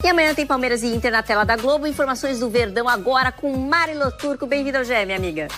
E amanhã tem Palmeiras e Inter na tela da Globo. Informações do Verdão agora com Marilo Turco. Bem-vindo ao GE, minha amiga.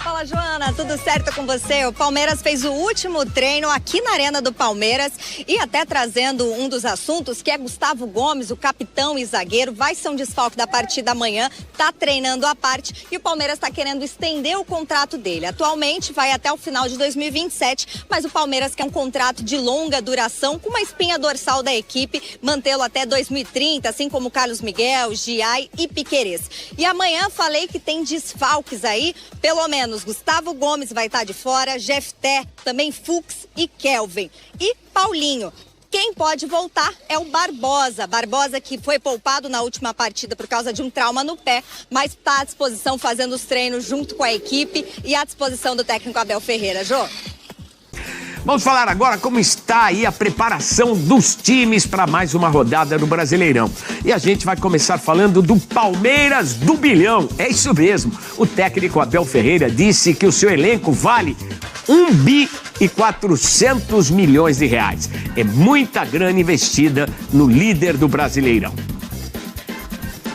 Fala, Joana, tudo certo com você? O Palmeiras fez o último treino aqui na Arena do Palmeiras e até trazendo um dos assuntos, que é Gustavo Gomes, o capitão e zagueiro, vai ser um desfalque da partida amanhã, tá treinando à parte e o Palmeiras está querendo estender o contrato dele. Atualmente vai até o final de 2027, mas o Palmeiras quer um contrato de longa duração com uma espinha dorsal da equipe, mantê-lo até 2030, assim como Carlos Miguel, Giai e Piquerez. E amanhã falei que tem desfalques aí, pelo menos Gustavo Gomes vai estar de fora, Jefté, também Fux e Kelvin. E Paulinho. Quem pode voltar é o Barbosa. Barbosa que foi poupado na última partida por causa de um trauma no pé, mas está à disposição fazendo os treinos junto com a equipe e à disposição do técnico Abel Ferreira. Jô? Vamos falar agora como está aí a preparação dos times para mais uma rodada do Brasileirão. E a gente vai começar falando do Palmeiras do Bilhão. É isso mesmo. O técnico Abel Ferreira disse que o seu elenco vale 1,4 bilhões de reais. É muita grana investida no líder do Brasileirão.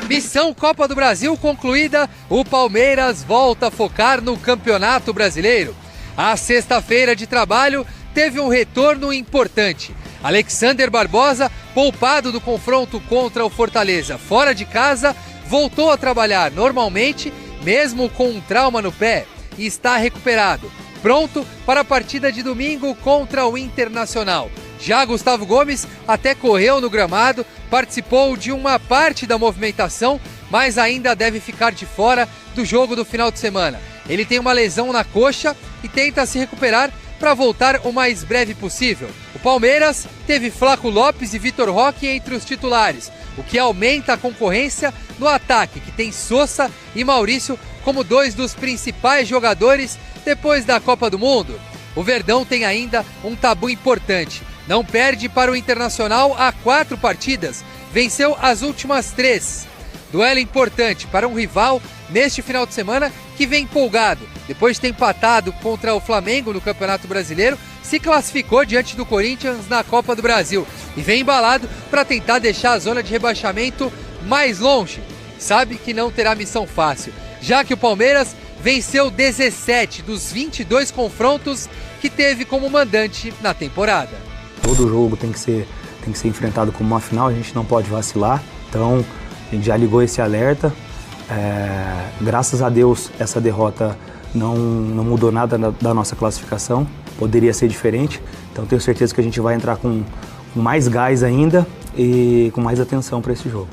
Missão Copa do Brasil concluída, o Palmeiras volta a focar no Campeonato Brasileiro. A sexta-feira de trabalho teve um retorno importante. Alexander Barbosa, poupado do confronto contra o Fortaleza fora de casa, voltou a trabalhar normalmente, mesmo com um trauma no pé, e está recuperado, pronto para a partida de domingo contra o Internacional. Já Gustavo Gomes até correu no gramado, participou de uma parte da movimentação, mas ainda deve ficar de fora do jogo do final de semana. Ele tem uma lesão na coxa e tenta se recuperar para voltar o mais breve possível. O Palmeiras teve Flaco Lopes e Vitor Roque entre os titulares, o que aumenta a concorrência no ataque, que tem Sousa e Maurício como dois dos principais jogadores depois da Copa do Mundo. O Verdão tem ainda um tabu importante. Não perde para o Internacional há 4 partidas, venceu as últimas 3. Duelo importante para um rival neste final de semana que vem empolgado. Depois de ter empatado contra o Flamengo no Campeonato Brasileiro, se classificou diante do Corinthians na Copa do Brasil e vem embalado para tentar deixar a zona de rebaixamento mais longe. Sabe que não terá missão fácil, já que o Palmeiras venceu 17 dos 22 confrontos que teve como mandante na temporada. Todo jogo tem que ser enfrentado como uma final, a gente não pode vacilar, então a gente já ligou esse alerta. Graças a Deus essa derrota não mudou nada da nossa classificação, poderia ser diferente, então tenho certeza que a gente vai entrar com mais gás ainda e com mais atenção para esse jogo.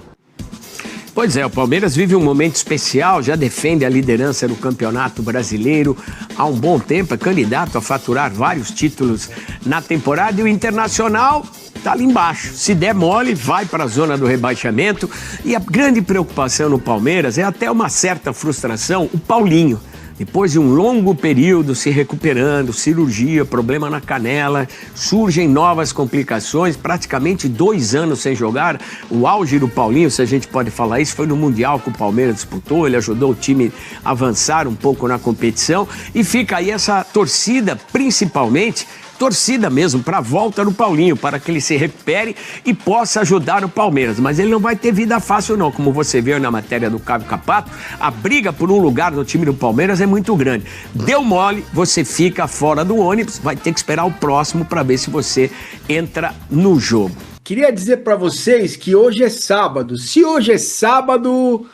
Pois é, o Palmeiras vive um momento especial, já defende a liderança do Campeonato Brasileiro há um bom tempo, é candidato a faturar vários títulos na temporada e o Internacional está ali embaixo. Se der mole, vai para a zona do rebaixamento e a grande preocupação no Palmeiras é até uma certa frustração, o Paulinho. Depois de um longo período se recuperando, cirurgia, problema na canela, surgem novas complicações, praticamente 2 anos sem jogar. O auge do Paulinho, se a gente pode falar isso, foi no Mundial que o Palmeiras disputou, ele ajudou o time a avançar um pouco na competição e fica aí essa torcida, principalmente, torcida mesmo para a volta do Paulinho, para que ele se recupere e possa ajudar o Palmeiras. Mas ele não vai ter vida fácil não, como você viu na matéria do Caio Capato, a briga por um lugar no time do Palmeiras é muito grande. Deu mole, você fica fora do ônibus, vai ter que esperar o próximo para ver se você entra no jogo. Queria dizer para vocês que hoje é sábado. Se hoje é sábado,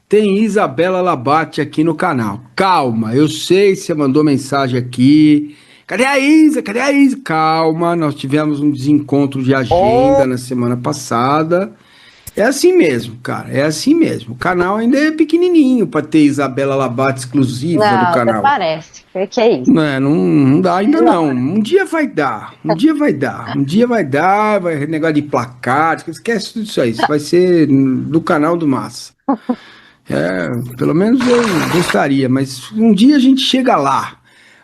tem Isabela Labate aqui no canal. Calma, eu sei, você mandou mensagem aqui. Cadê a Isa? Cadê a Isa? Calma, nós tivemos um desencontro de agenda na semana passada. É assim mesmo, cara, é assim mesmo. O canal ainda é pequenininho para ter Isabela Labate exclusiva no canal. Não, parece. O que é isso? Não dá ainda não. Um dia vai dar, um dia vai dar. Um dia vai dar, vai negócio de placar, esquece tudo isso aí. Isso vai ser do canal do Massa. Pelo menos eu gostaria, mas um dia a gente chega lá.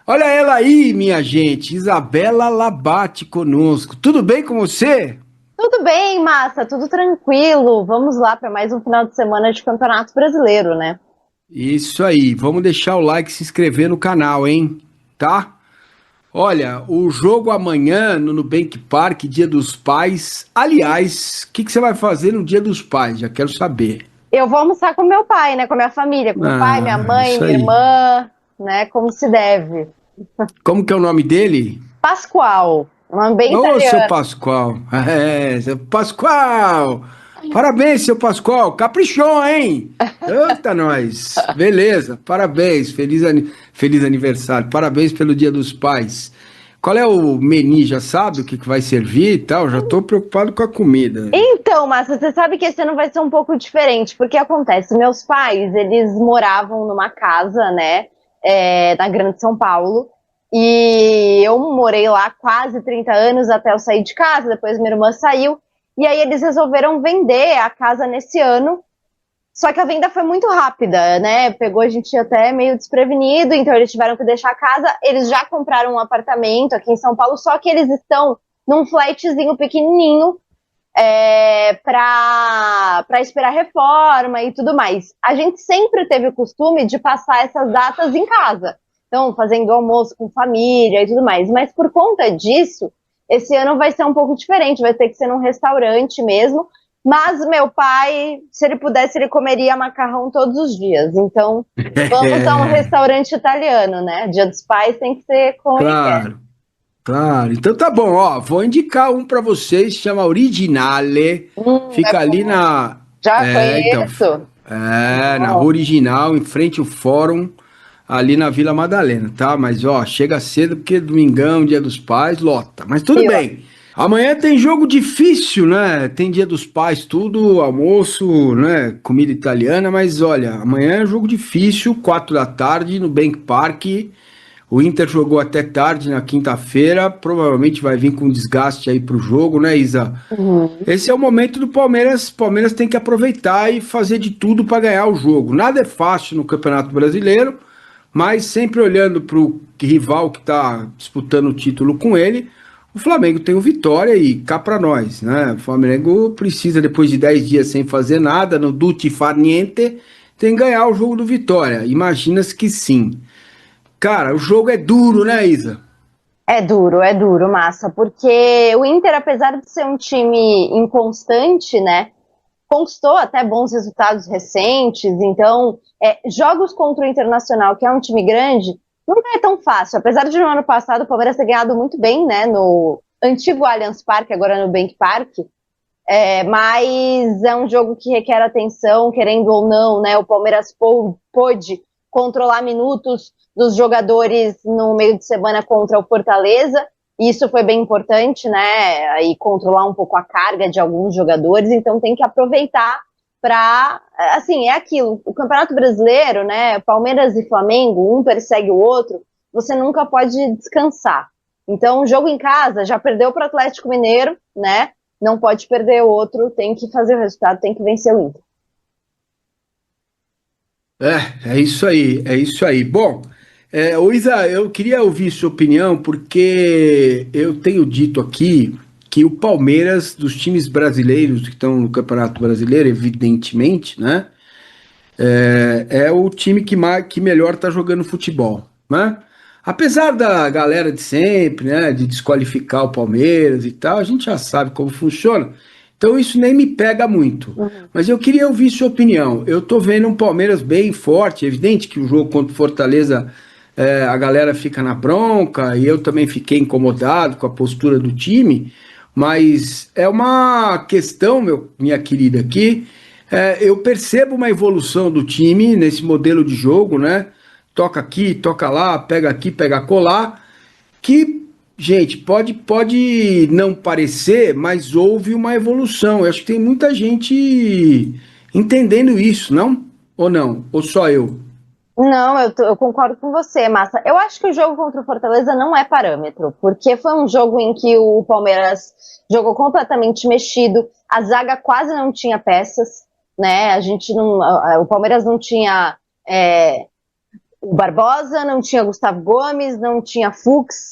Olha ela aí, minha gente, Isabela Labate conosco. Tudo bem com você? Tudo bem, Massa, tudo tranquilo. Vamos lá para mais um final de semana de Campeonato Brasileiro, né? Isso aí, vamos deixar o like e se inscrever no canal, hein? Tá? Olha, o jogo amanhã no Nubank Park, Dia dos Pais. Aliás, o que você vai fazer no Dia dos Pais? Já quero saber. Eu vou almoçar com meu pai, né? Com a minha família, com meu pai, minha mãe, isso minha aí. irmã, né? Como se deve. Como que é o nome dele? Pascoal, um nome bem Ô, seu italiano. Pascoal. É, seu Pascoal. Parabéns, seu Pascoal. Caprichou, hein? Eita, nós. Beleza, parabéns. Feliz aniversário. Parabéns pelo Dia dos Pais. Qual é o menu? Já sabe o que vai servir e tal? Já tô preocupado com a comida. Então, Márcia, você sabe que esse ano vai ser um pouco diferente, porque acontece, meus pais, eles moravam numa casa, né, na Grande São Paulo, e eu morei lá quase 30 anos até eu sair de casa, depois minha irmã saiu, e aí eles resolveram vender a casa nesse ano, só que a venda foi muito rápida, né, pegou a gente até meio desprevenido, então eles tiveram que deixar a casa, eles já compraram um apartamento aqui em São Paulo, só que eles estão num flatzinho pequenininho, para esperar reforma e tudo mais. A gente sempre teve o costume de passar essas datas em casa, então fazendo almoço com família e tudo mais, mas por conta disso, esse ano vai ser um pouco diferente, vai ter que ser num restaurante mesmo, mas meu pai, se ele pudesse, ele comeria macarrão todos os dias, então vamos a um restaurante italiano, né? Dia dos Pais tem que ser com Claro, claro. Então tá bom, ó. Vou indicar um pra vocês, chama Originale. Fica ali na. Já Então, conheço. na Rua Original, em frente ao Fórum, ali na Vila Madalena, tá? Mas ó, chega cedo porque domingão, Dia dos Pais, lota. Mas tudo bem. Amanhã tem jogo difícil, né? Tem Dia dos Pais, tudo, almoço, né? Comida italiana, mas olha, amanhã é jogo difícil, 4 da tarde, no Bank Park. O Inter jogou até tarde na quinta-feira, provavelmente vai vir com desgaste aí pro jogo, né, Isa? Esse é o momento do Palmeiras. O Palmeiras tem que aproveitar e fazer de tudo para ganhar o jogo. Nada é fácil no Campeonato Brasileiro, mas sempre olhando pro rival que está disputando o título com ele, o Flamengo tem o Vitória e cá para nós, né? O Flamengo precisa, depois de 10 dias sem fazer nada, no Dutti far niente, tem que ganhar o jogo do Vitória. Imagina-se que sim. Cara, o jogo é duro, né, Isa? É duro, Massa, porque o Inter, apesar de ser um time inconstante, né, conquistou até bons resultados recentes, então, jogos contra o Internacional, que é um time grande, não é tão fácil, apesar de no ano passado o Palmeiras ter ganhado muito bem, né, no antigo Allianz Parque, agora no Bank Park, mas é um jogo que requer atenção, querendo ou não, né, o Palmeiras pôde controlar minutos dos jogadores no meio de semana contra o Fortaleza, e isso foi bem importante, né, e controlar um pouco a carga de alguns jogadores, então tem que aproveitar para, assim, é aquilo, o Campeonato Brasileiro, né, Palmeiras e Flamengo, um persegue o outro, você nunca pode descansar. Então, o jogo em casa já perdeu para o Atlético Mineiro, né, não pode perder o outro, tem que fazer o resultado, tem que vencer o Inter. É isso aí, é isso aí. Bom, Isa, eu queria ouvir sua opinião, porque eu tenho dito aqui que o Palmeiras, dos times brasileiros que estão no Campeonato Brasileiro, evidentemente, né? É o time que melhor está jogando futebol, né? Apesar da galera de sempre, né? De desqualificar o Palmeiras e tal, a gente já sabe como funciona. Então isso nem me pega muito. Mas eu queria ouvir sua opinião. Eu tô vendo um Palmeiras bem forte. É evidente que o jogo contra o Fortaleza, a galera fica na bronca, e eu também fiquei incomodado com a postura do time. Mas é uma questão, minha querida, aqui. Eu percebo uma evolução do time nesse modelo de jogo, né? Toca aqui, toca lá, pega aqui, pega colar, que, gente, pode não parecer, mas houve uma evolução. Eu acho que tem muita gente entendendo isso, não? Ou não? Ou só eu? Não, eu concordo com você, Massa. Eu acho que o jogo contra o Fortaleza não é parâmetro, porque foi um jogo em que o Palmeiras jogou completamente mexido, a zaga quase não tinha peças, né? O Palmeiras não tinha o Barbosa, não tinha Gustavo Gomes, não tinha Fux,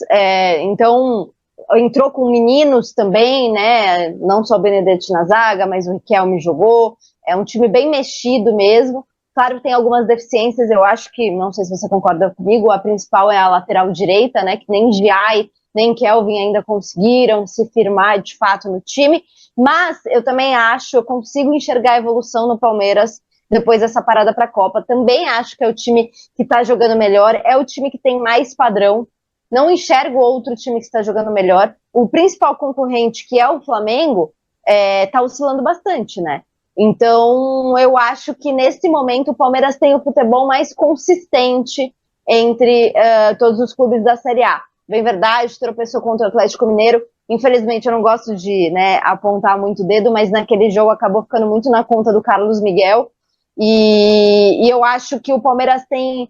então entrou com meninos também, né? Não só o Benedetti na zaga, mas o Riquelme jogou. É um time bem mexido mesmo. Claro que tem algumas deficiências, eu acho que, não sei se você concorda comigo, a principal é a lateral direita, né, que nem Giai, nem Kelvin ainda conseguiram se firmar de fato no time, mas eu também acho, eu consigo enxergar a evolução no Palmeiras depois dessa parada para a Copa. Também acho que é o time que está jogando melhor, é o time que tem mais padrão. Não enxergo outro time que está jogando melhor. O principal concorrente, que é o Flamengo, está oscilando bastante, né? Então, eu acho que nesse momento o Palmeiras tem o futebol mais consistente entre todos os clubes da Série A. Bem verdade, tropeçou contra o Atlético Mineiro. Infelizmente, eu não gosto de apontar muito o dedo, mas naquele jogo acabou ficando muito na conta do Carlos Miguel. E eu acho que o Palmeiras tem,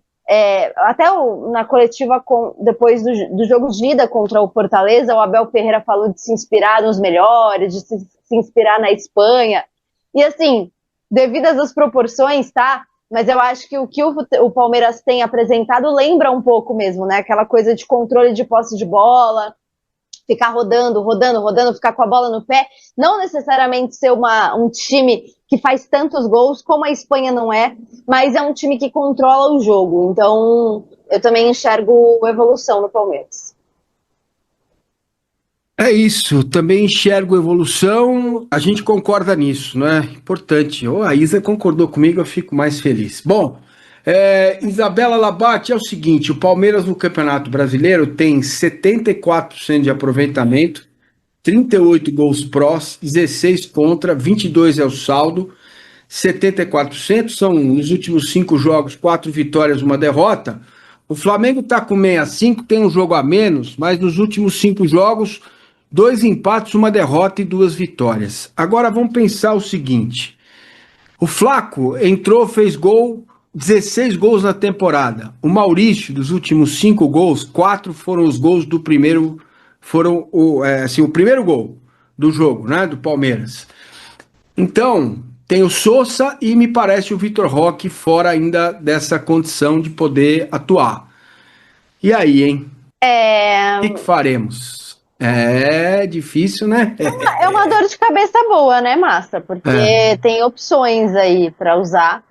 até na coletiva depois do jogo de ida contra o Fortaleza, o Abel Ferreira falou de se inspirar nos melhores, de se inspirar na Espanha. E assim, devidas às proporções, tá? Mas eu acho que o que o Palmeiras tem apresentado lembra um pouco mesmo, né? Aquela coisa de controle de posse de bola, ficar rodando, ficar com a bola no pé. Não necessariamente ser um time que faz tantos gols, como a Espanha não é, mas é um time que controla o jogo. Então, eu também enxergo evolução no Palmeiras. É isso, também enxergo evolução, a gente concorda nisso, né? Importante. A Isa concordou comigo, eu fico mais feliz. Bom, Isabela Labate, é o seguinte, o Palmeiras no Campeonato Brasileiro tem 74% de aproveitamento, 38 gols prós, 16 contra, 22 é o saldo, 74%, são nos últimos 5 jogos, 4 vitórias, 1 derrota. O Flamengo está com 65, tem um jogo a menos, mas nos últimos 5 jogos, 2 empates, 1 derrota e 2 vitórias. Agora vamos pensar o seguinte, o Flaco entrou, fez gol, 16 gols na temporada. O Maurício, dos últimos 5 gols, 4 foram os gols do primeiro, foram o primeiro gol do jogo, né, do Palmeiras. Então, tem o Sousa e me parece o Vitor Roque fora ainda dessa condição de poder atuar. E aí, hein? O que faremos? É difícil, né? É uma dor de cabeça boa, né, Massa? Porque tem opções aí para usar.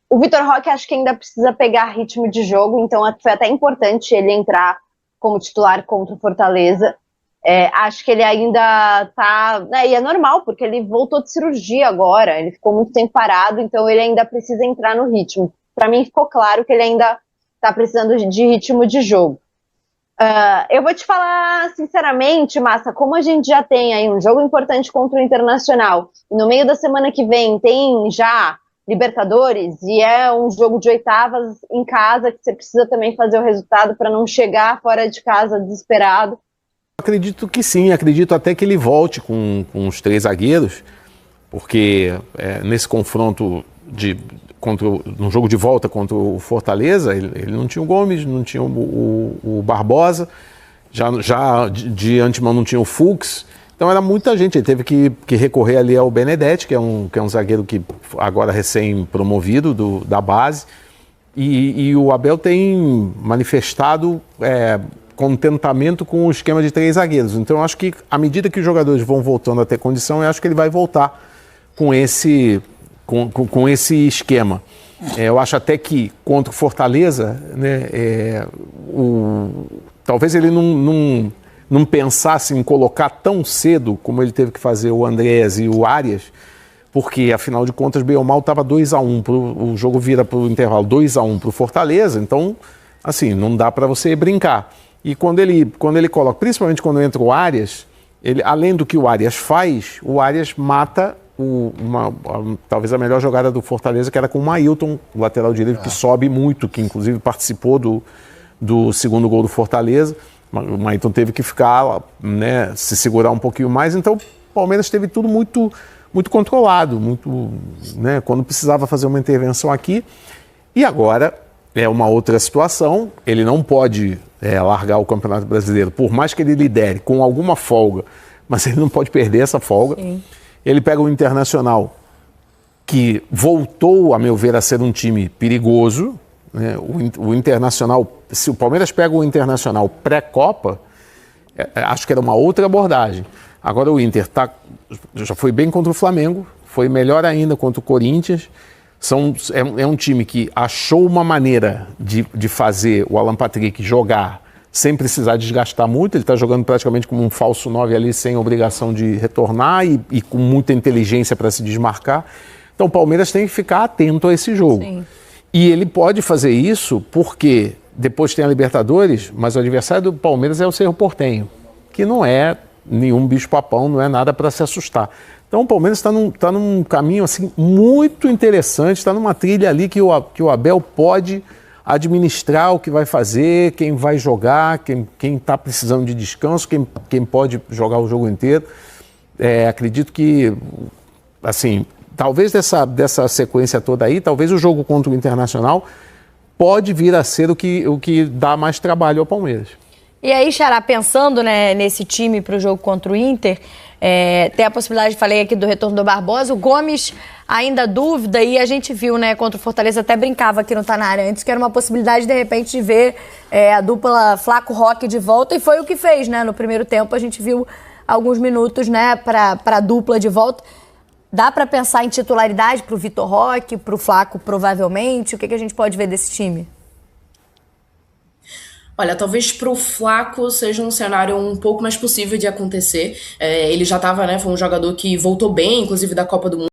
O Vitor Roque acho que ainda precisa pegar ritmo de jogo, então foi até importante ele entrar como titular contra o Fortaleza. Acho que ele ainda tá... E é normal, porque ele voltou de cirurgia agora, ele ficou muito tempo parado, então ele ainda precisa entrar no ritmo. Para mim ficou claro que ele ainda tá precisando de ritmo de jogo. Eu vou te falar sinceramente, Massa, como a gente já tem aí um jogo importante contra o Internacional, e no meio da semana que vem tem já Libertadores, e é um jogo de oitavas em casa, que você precisa também fazer o resultado para não chegar fora de casa desesperado. Acredito que sim, acredito até que ele volte com os 3 zagueiros, porque nesse confronto no jogo de volta contra o Fortaleza, ele não tinha o Gomes, não tinha o Barbosa, já de antemão não tinha o Fux, então era muita gente, ele teve que recorrer ali ao Benedetti, que é um zagueiro que agora recém-promovido da base, e o Abel tem manifestado contentamento com o esquema de 3 zagueiros, então eu acho que à medida que os jogadores vão voltando a ter condição, eu acho que ele vai voltar com esse esquema. Eu acho até que contra o Fortaleza, né, talvez ele não pensasse em colocar tão cedo como ele teve que fazer o Andrés e o Arias, porque afinal de contas bem ou mal estava 2-1, o jogo vira para o intervalo 2-1 para o Fortaleza, então assim, não dá para você brincar. E quando ele coloca, principalmente quando entra o Arias, além do que o Arias faz, o Arias mata talvez a melhor jogada do Fortaleza, que era com o Mailton, o lateral direito, que sobe muito, que inclusive participou do segundo gol do Fortaleza. O Mailton teve que ficar, né, se segurar um pouquinho mais, então o Palmeiras teve tudo muito, muito controlado, muito, né, quando precisava fazer uma intervenção aqui. E agora é uma outra situação, ele não pode largar o Campeonato Brasileiro, por mais que ele lidere com alguma folga, mas ele não pode perder essa folga. Sim. Ele pega o Internacional, que voltou, a meu ver, a ser um time perigoso, né? O Internacional, se o Palmeiras pega o Internacional pré-Copa, acho que era uma outra abordagem. Agora o Inter já foi bem contra o Flamengo, foi melhor ainda contra o Corinthians. É um time que achou uma maneira de fazer o Alan Patrick jogar sem precisar desgastar muito. Ele está jogando praticamente como um falso 9 ali, sem obrigação de retornar e com muita inteligência para se desmarcar. Então o Palmeiras tem que ficar atento a esse jogo. Sim. E ele pode fazer isso porque depois tem a Libertadores, mas o adversário do Palmeiras é o Cerro Porteño, que não é nenhum bicho-papão, não é nada para se assustar. Então o Palmeiras está num caminho assim, muito interessante, está numa trilha ali que o Abel pode administrar o que vai fazer, quem vai jogar, quem está precisando de descanso, quem pode jogar o jogo inteiro. Acredito que, assim, talvez dessa sequência toda aí, talvez o jogo contra o Internacional pode vir a ser o que dá mais trabalho ao Palmeiras. E aí, Xará, pensando, né, nesse time para o jogo contra o Inter, tem a possibilidade, falei aqui do retorno do Barbosa, o Gomes ainda dúvida, e a gente viu, né, contra o Fortaleza, até brincava aqui no Tá Na Área antes, que era uma possibilidade, de repente, de ver a dupla Flaco-Roque de volta, e foi o que fez, né, no primeiro tempo a gente viu alguns minutos, né, para a dupla de volta. Dá para pensar em titularidade para o Vitor Roque, para o Flaco, provavelmente? O que a gente pode ver desse time? Olha, talvez para o Flaco seja um cenário um pouco mais possível de acontecer. Ele já estava, né, foi um jogador que voltou bem, inclusive da Copa do Mundo.